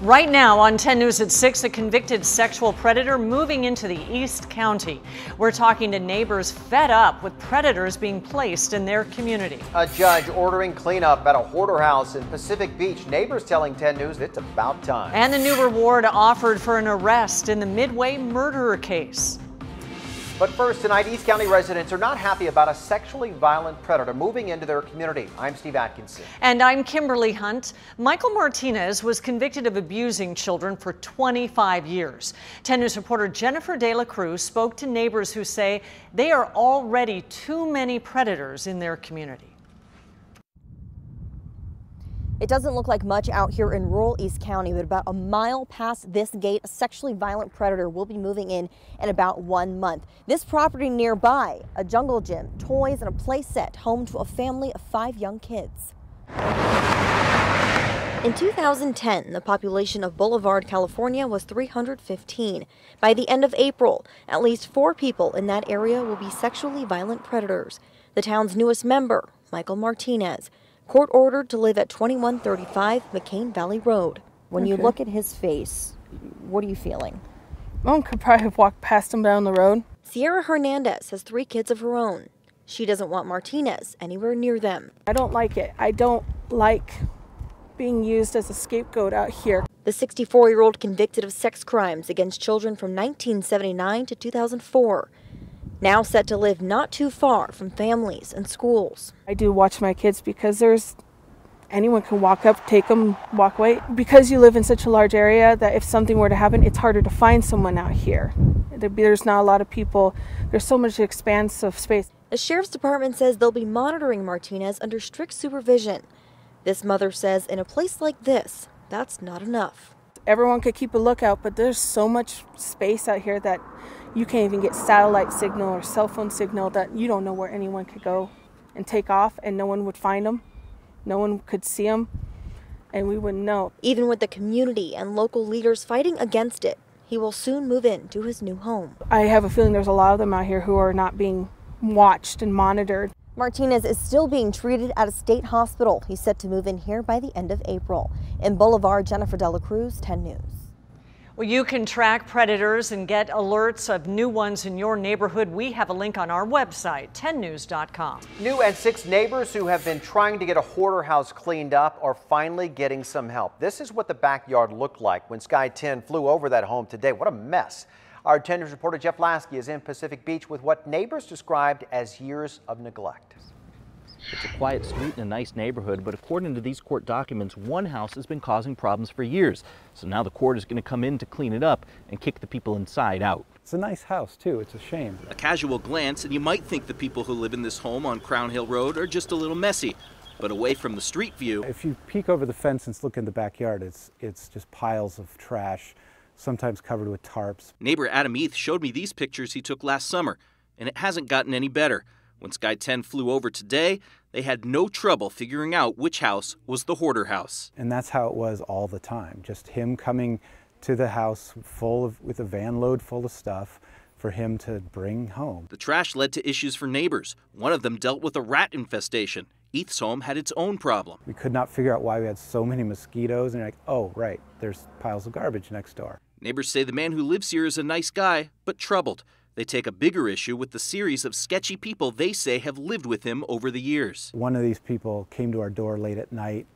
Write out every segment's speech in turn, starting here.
Right now on 10 News at 6, a convicted sexual predator moving into the East County. We're talking to neighbors fed up with predators being placed in their community. A judge ordering cleanup at a hoarder house in Pacific Beach. Neighbors telling 10 News it's about time. And the new reward offered for an arrest in the Midway murderer case. But first tonight, East County residents are not happy about a sexually violent predator moving into their community. I'm Steve Atkinson. And I'm Kimberly Hunt. Michael Martinez was convicted of abusing children for 25 years. 10 News reporter Jennifer De La Cruz spoke to neighbors who say they are already too many predators in their community. It doesn't look like much out here in rural East County, but about a mile past this gate, a sexually violent predator will be moving in about 1 month. This property nearby, a jungle gym, toys, and a play set, home to a family of 5 young kids. In 2010, the population of Boulevard, California was 315. By the end of April, at least 4 people in that area will be sexually violent predators. The town's newest member, Michael Martinez, court ordered to live at 2135 McCain Valley Road. When you look at his face, what are you feeling? Mom could probably have walked past him down the road. Sierra Hernandez has 3 kids of her own. She doesn't want Martinez anywhere near them. I don't like it. I don't like being used as a scapegoat out here. The 64-year-old convicted of sex crimes against children from 1979 to 2004. Now set to live not too far from families and schools. I do watch my kids because anyone can walk up, take them, walk away. Because you live in such a large area that if something were to happen, it's harder to find someone out here. There's not a lot of people. There's so much expanse of space. The sheriff's department says they'll be monitoring Martinez under strict supervision. This mother says in a place like this, that's not enough. Everyone could keep a lookout, but there's so much space out here that you can't even get satellite signal or cell phone signal, that you don't know where anyone could go and take off, and no one would find them. No one could see them, and we wouldn't know. Even with the community and local leaders fighting against it, he will soon move into his new home. I have a feeling there's a lot of them out here who are not being watched and monitored. Martinez is still being treated at a state hospital. He's set to move in here by the end of April. In Boulevard, Jennifer De La Cruz, 10 News. Well, you can track predators and get alerts of new ones in your neighborhood. We have a link on our website, 10news.com. New at 6, neighbors who have been trying to get a hoarder house cleaned up are finally getting some help. This is what the backyard looked like when Sky 10 flew over that home today. What a mess. Our 10 News reporter Jeff Lasky is in Pacific Beach with what neighbors described as years of neglect. It's a quiet street in a nice neighborhood, but according to these court documents, one house has been causing problems for years. So now the court is going to come in to clean it up and kick the people inside out. It's a nice house, too. It's a shame. A casual glance, and you might think the people who live in this home on Crown Hill Road are just a little messy. But away from the street view, if you peek over the fence and look in the backyard, it's just piles of trash, sometimes covered with tarps. Neighbor Adam Eath showed me these pictures he took last summer, and it hasn't gotten any better. When Sky 10 flew over today, they had no trouble figuring out which house was the hoarder house. And that's how it was all the time. Just him coming to the house with a van load full of stuff for him to bring home. The trash led to issues for neighbors. One of them dealt with a rat infestation. Eath's home had its own problem. We could not figure out why we had so many mosquitoes, and you're like, oh, right, there's piles of garbage next door. Neighbors say the man who lives here is a nice guy, but troubled. They take a bigger issue with the series of sketchy people they say have lived with him over the years. One of these people came to our door late at night,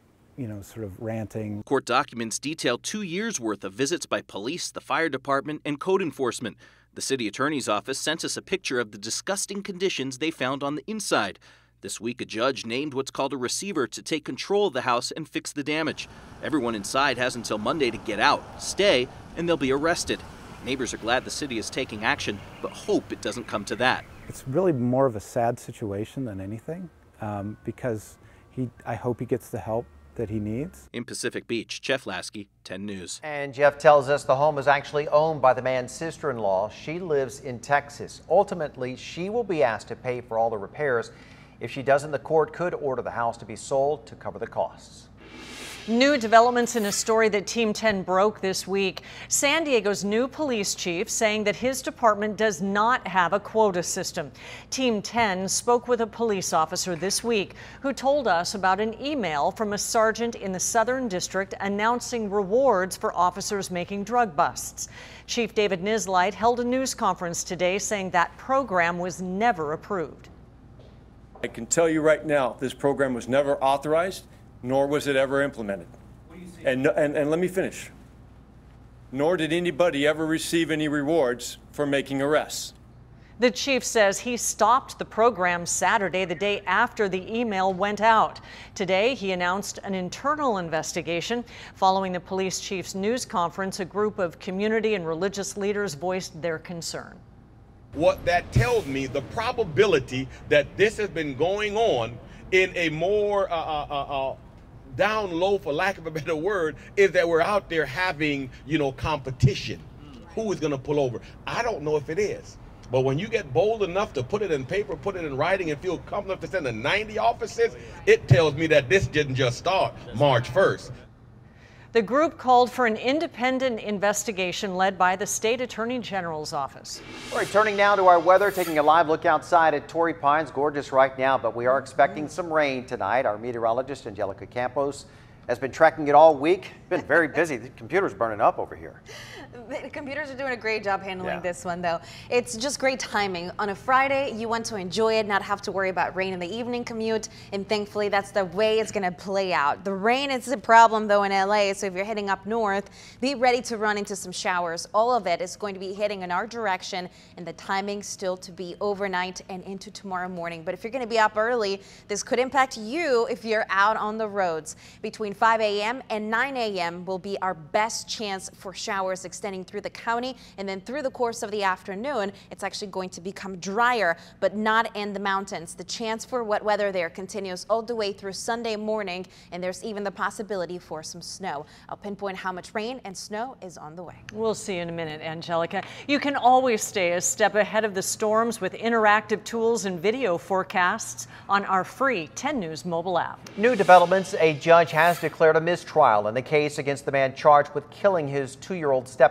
sort of ranting. Court documents detail 2 years' worth of visits by police, the fire department, and code enforcement. The city attorney's office sent us a picture of the disgusting conditions they found on the inside. This week, a judge named what's called a receiver to take control of the house and fix the damage. Everyone inside has until Monday to get out, stay, and they'll be arrested. Neighbors are glad the city is taking action, but hope it doesn't come to that. It's really more of a sad situation than anything, because I hope he gets the help that he needs. In Pacific Beach, Jeff Lasky, 10 News. And Jeff tells us the home is actually owned by the man's sister-in-law. She lives in Texas. Ultimately, she will be asked to pay for all the repairs. If she doesn't, the court could order the house to be sold to cover the costs. New developments in a story that Team 10 broke this week. San Diego's new police chief saying that his department does not have a quota system. Team 10 spoke with a police officer this week who told us about an email from a sergeant in the Southern District announcing rewards for officers making drug busts. Chief David Nislight held a news conference today saying that program was never approved. I can tell you right now, this program was never authorized, nor was it ever implemented. And let me finish. Nor did anybody ever receive any rewards for making arrests. The chief says he stopped the program Saturday, the day after the email went out. Today, he announced an internal investigation. Following the police chief's news conference, a group of community and religious leaders voiced their concern. What that tells me, the probability that this has been going on in a more down low, for lack of a better word, is that we're out there having, competition. Who is going to pull over? I don't know if it is. But when you get bold enough to put it in paper, put it in writing, and feel comfortable enough to send to 90 officers, it tells me that this didn't just start March 1st. The group called for an independent investigation led by the State Attorney General's office. All right, turning now to our weather, taking a live look outside at Torrey Pines. Gorgeous right now, but we are expecting some rain tonight. Our meteorologist, Angelica Campos, has been tracking it all week. Been very busy. The computer's burning up over here. The computers are doing a great job handling this one, though. It's just great timing. On a Friday, you want to enjoy it, not have to worry about rain in the evening commute, and thankfully that's the way it's going to play out. The rain is a problem, though, in LA, so if you're heading up north, be ready to run into some showers. All of it is going to be hitting in our direction, and the timing still to be overnight and into tomorrow morning. But if you're going to be up early, this could impact you if you're out on the roads. Between 5 a.m. and 9 a.m. will be our best chance for showers extending through the county, and then through the course of the afternoon, it's actually going to become drier, but not in the mountains. The chance for wet weather there continues all the way through Sunday morning, and there's even the possibility for some snow. I'll pinpoint how much rain and snow is on the way. We'll see you in a minute, Angelica. You can always stay a step ahead of the storms with interactive tools and video forecasts on our free 10 News mobile app. New developments. A judge has declared a mistrial in the case against the man charged with killing his 2-year-old stepson.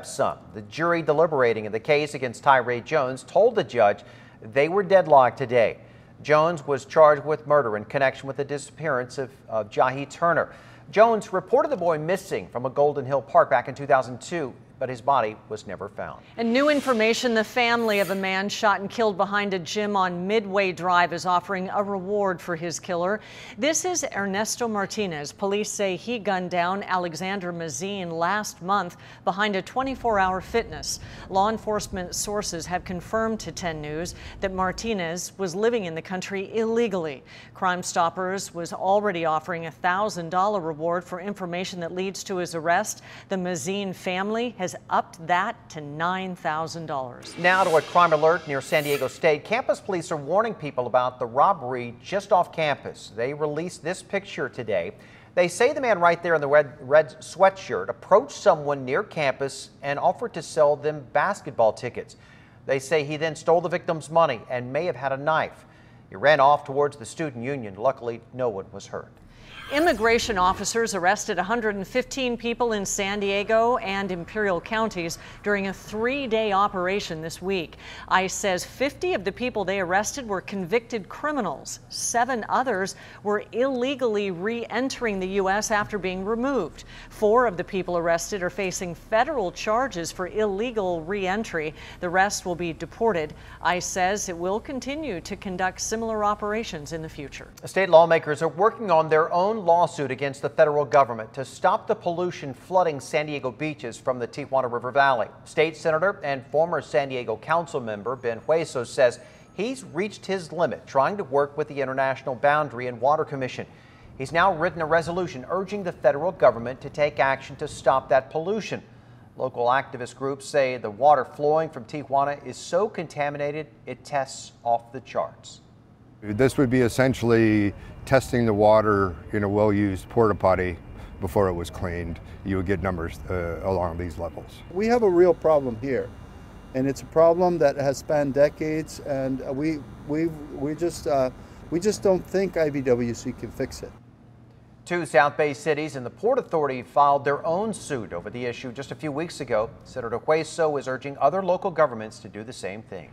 The jury deliberating in the case against Tyree Jones told the judge they were deadlocked today. Jones was charged with murder in connection with the disappearance of Jahi Turner. Jones reported the boy missing from a Golden Hill park back in 2002, but his body was never found. And new information, the family of a man shot and killed behind a gym on Midway Drive is offering a reward for his killer. This is Ernesto Martinez. Police say he gunned down Alexander Mazin last month behind a 24-hour fitness. Law enforcement sources have confirmed to 10 News that Martinez was living in the country illegally. Crime Stoppers was already offering a $1,000 reward for information that leads to his arrest. The Mazin family has upped that to $9,000. Now to a crime alert near San Diego State. Campus police are warning people about the robbery just off campus. They released this picture today. They say the man right there in the red sweatshirt approached someone near campus and offered to sell them basketball tickets. They say he then stole the victim's money and may have had a knife. He ran off towards the student union. Luckily, no one was hurt. Immigration officers arrested 115 people in San Diego and Imperial counties during a 3-day operation this week. ICE says 50 of the people they arrested were convicted criminals. 7 others were illegally re-entering the U.S. after being removed. 4 of the people arrested are facing federal charges for illegal re-entry. The rest will be deported. ICE says it will continue to conduct similar operations in the future. State lawmakers are working on their own lawsuit against the federal government to stop the pollution flooding San Diego beaches from the Tijuana River Valley. State Senator and former San Diego Council member Ben Hueso says he's reached his limit trying to work with the International Boundary and Water Commission. He's now written a resolution urging the federal government to take action to stop that pollution. Local activist groups say the water flowing from Tijuana is so contaminated it tests off the charts. This would be essentially testing the water in a well-used porta potty before it was cleaned. You would get numbers along these levels. We have a real problem here, and it's a problem that has spanned decades, and we just don't think IBWC can fix it. Two South Bay cities and the Port Authority filed their own suit over the issue just a few weeks ago. Senator Hueso is urging other local governments to do the same thing.